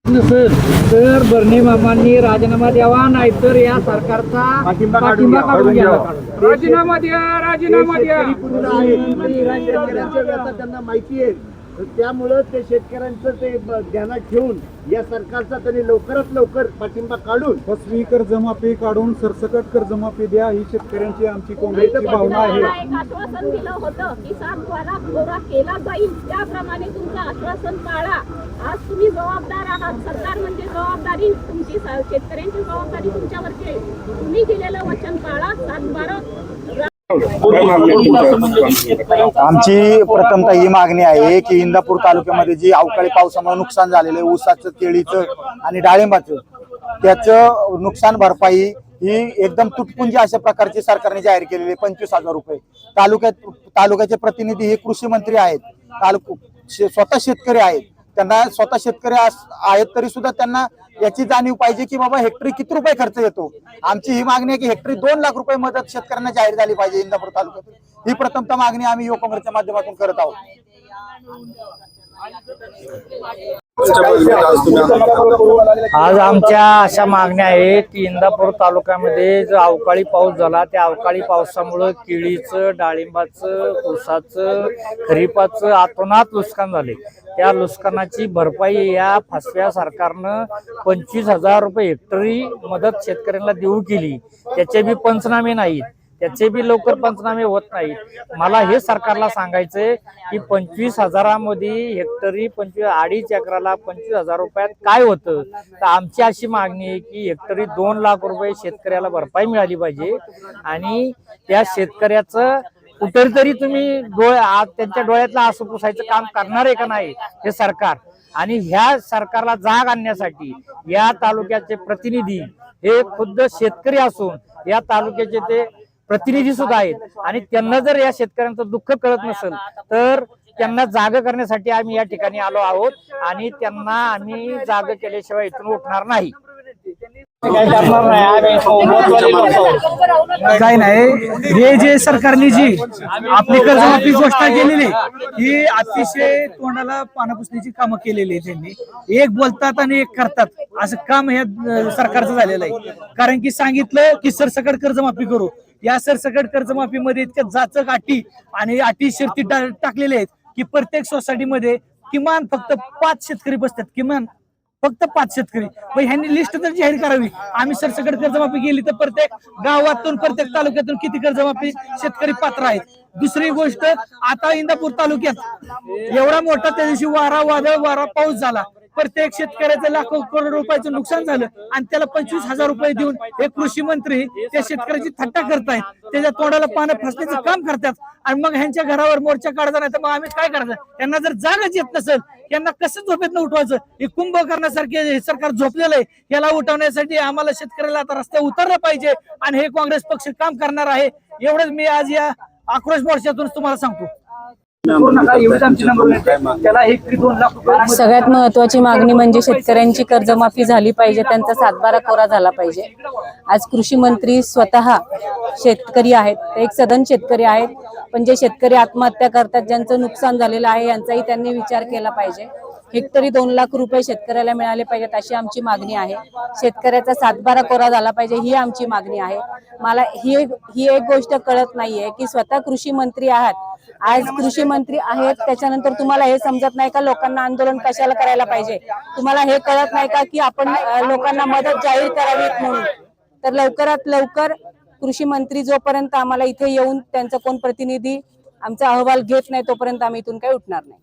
नसेल तर बर्ने मामांनी राजीनामा द्यावा, नाहीतर या सरकारचा पाठिंबा काढून घ्यावा. राजीनामा द्या, राजीनामा द्या. शेतकऱ्यांच्या व्यथा त्यांना माहिती आहे, त्यामुळं ते शेतकऱ्यांचं ते ध्यानात ठेवून या सरकारचा त्यांनी लवकरात लवकर पाठिंबा काढून फसवी कर्जमाफी काढून सरसकट कर्जमाफी द्या, ही शेतकऱ्यांची आमची काँग्रेसची भावना आहे. आश्वासन दिलं होतं की 7 कोरा केला जाईल, त्याप्रमाणे तुमचं आश्वासन पाळा. आज तुम्ही जबाबदार आहात, सरकार म्हणजे जबाबदारी तुमची, शेतकऱ्यांची जबाबदारी तुमच्यावरची आहे. तुम्ही दिलेलं वचन पाळा. 7-12 आमची प्रथमतः ही मागणी आहे की इंदापूर तालुक्यामध्ये जी अवकाळी पावसामुळे नुकसान झालेलं आहे, ऊसाचं, केळीचं आणि डाळिंबाचं, त्याचं नुकसान भरपाई ही एकदम तुटपुंजी अशा प्रकारची सरकारने जाहीर केलेली आहे. 25,000 रुपये. तालुक्याचे प्रतिनिधी हे कृषी मंत्री आहेत, स्वतः शेतकरी आहेत, त्यांना स्वतः शेतकरी आहेत तरी सुद्धा त्यांना याची जाणीव पाहिजे की बाबा हेक्टरी किती रुपये खर्च येतो. आमची ही मागणी आहे की हेक्टरी 2 लाख रुपये मदत शेतकऱ्यांना जाहीर झाली पाहिजे इंदापूर तालुक्यात. ही प्रथमतः मागणी आम्ही युवक काँग्रेसच्या माध्यमातून करत आहोत. आज आमच्या अशा मागण्या आहेत की इंदापूर तालुक्यामध्ये जो अवकाळी पाऊस झाला, त्या अवकाळी पावसामुळे केळीचं, डाळिंबाचं, ऊसाचं, खरीपाचं अतोनात नुकसान झाले. त्या नुकसानाची भरपाई या फसव्या सरकारनं 25,000 रुपये हेक्टरी मदत शेतकऱ्यांना देऊ केली. त्याचे बी पंचनामे नाहीत, त्याचे बी लवकर पंचनामे होत नाहीत. मला हे सरकारला सांगायचंय की 25,000मध्ये हेक्टरी 2.5 एकराला 25,000 रुपयात काय होतं. तर आमची अशी मागणी आहे की हेक्टरी 2 लाख रुपये शेतकऱ्याला भरपाई मिळाली पाहिजे. आणि त्या शेतकऱ्याचं कुठेतरी तुम्ही त्यांच्या डोळ्यातलं आसू पुसायचं काम करणार आहे का नाही हे सरकार. आणि ह्या सरकारला जाग आणण्यासाठी या तालुक्याचे प्रतिनिधी हे खुद्द शेतकरी असून या तालुक्याचे ते प्रतिनिधी सुद्धा आहेत. आणि त्यांना जर या शेतकऱ्यांचं दुःख कळत नसेल तर त्यांना जाग करण्यासाठी आम्ही या ठिकाणी आलो आहोत. आणि त्यांना आम्ही जाग केल्याशिवाय इथून उठणार नाही. काय नाही, हे जे सरकारने जी आपली कर्जमाफी घोषणा केलेली ही अतिशय तोंडाला पानं पुसण्याची कामं केलेली आहे. त्यांनी एक बोलतात आणि एक करतात असं काम ह्या सरकारचं झालेलं आहे. कारण की सांगितलं की सरसकट कर्जमाफी करू, या सरसकट कर्जमाफीमध्ये इतक्या जाचक अटी आणि अटी शर्ती टाकलेल्या आहेत की प्रत्येक सोसायटीमध्ये किमान फक्त 5 शेतकरी बसतात, किमान फक्त 5 शेतकरी. मग ह्यांनी लिस्ट तर जाहीर करावी. आम्ही सरसकट कर्जमाफी केली तर प्रत्येक गावातून, प्रत्येक तालुक्यातून किती कर्जमाफी शेतकरी पात्र आहेत. दुसरी गोष्ट, आता इंदापूर तालुक्यात एवढा मोठा त्या दिवशी वारा पाऊस झाला, प्रत्येक शेतकऱ्याचं लाखो करोड रुपयाचं नुकसान झालं आणि त्याला 25,000 रुपये देऊन हे कृषी मंत्री त्या शेतकऱ्याची थट्टा करतायत, त्याच्या तोंडाला पानं फसण्याचं काम करतात. आणि मग ह्यांच्या घरावर मोर्चा काढायचा नाही तर मग आम्ही काय करायचं. यांना जर जागच येत नसेल, यांना कसं झोपेतनं उठवायचं. हे कुंभकर्णासारखे हे सरकार झोपलेलं आहे. याला उठवण्यासाठी आम्हाला शेतकऱ्याला आता रस्त्यावर उतरलं पाहिजे आणि हे काँग्रेस पक्ष काम करणार आहे. एवढंच मी आज या आक्रोश मोर्चातून तुम्हाला सांगतो. सगळ्यात महत्वाची मागणी म्हणजे शेतकऱ्यांची कर्जमाफी झाली पाहिजे, त्यांचा 7-12 कोरा झाला पाहिजे. आज कृषी मंत्री स्वतः शेतकरी आहेत, एक सदन शेतकरी आहेत, पण जे शेतकरी आत्महत्या करतात, ज्यांचं नुकसान झालेलं आहे, यांचाही त्यांनी विचार केला पाहिजे. हेक्टरी 2 लाख रुपये शेतकऱ्याला मिळाले पाहिजेत अशी आमची मागणी आहे. शेतकऱ्याचा 7-12 कोरा झाला पाहिजे ही आमची मागणी आहे. मला ही एक गोष्ट कळत नाहीये की स्वतः कृषी मंत्री आहात, आज कृषी मंत्री आहेत, त्याच्यानंतर तुम्हाला हे समजत नाही का लोकांना आंदोलन कशाला करायला पाहिजे. तुम्हाला हे कळत नाही का की आपण लोकांना मदत जाहीर करावी म्हणून. तर लवकरात लवकर कृषी मंत्री जोपर्यंत आम्हाला इथे येऊन त्यांचा कोण प्रतिनिधी आमचा अहवाल घेत नाही तोपर्यंत आम्ही इथून काही उठणार नाही.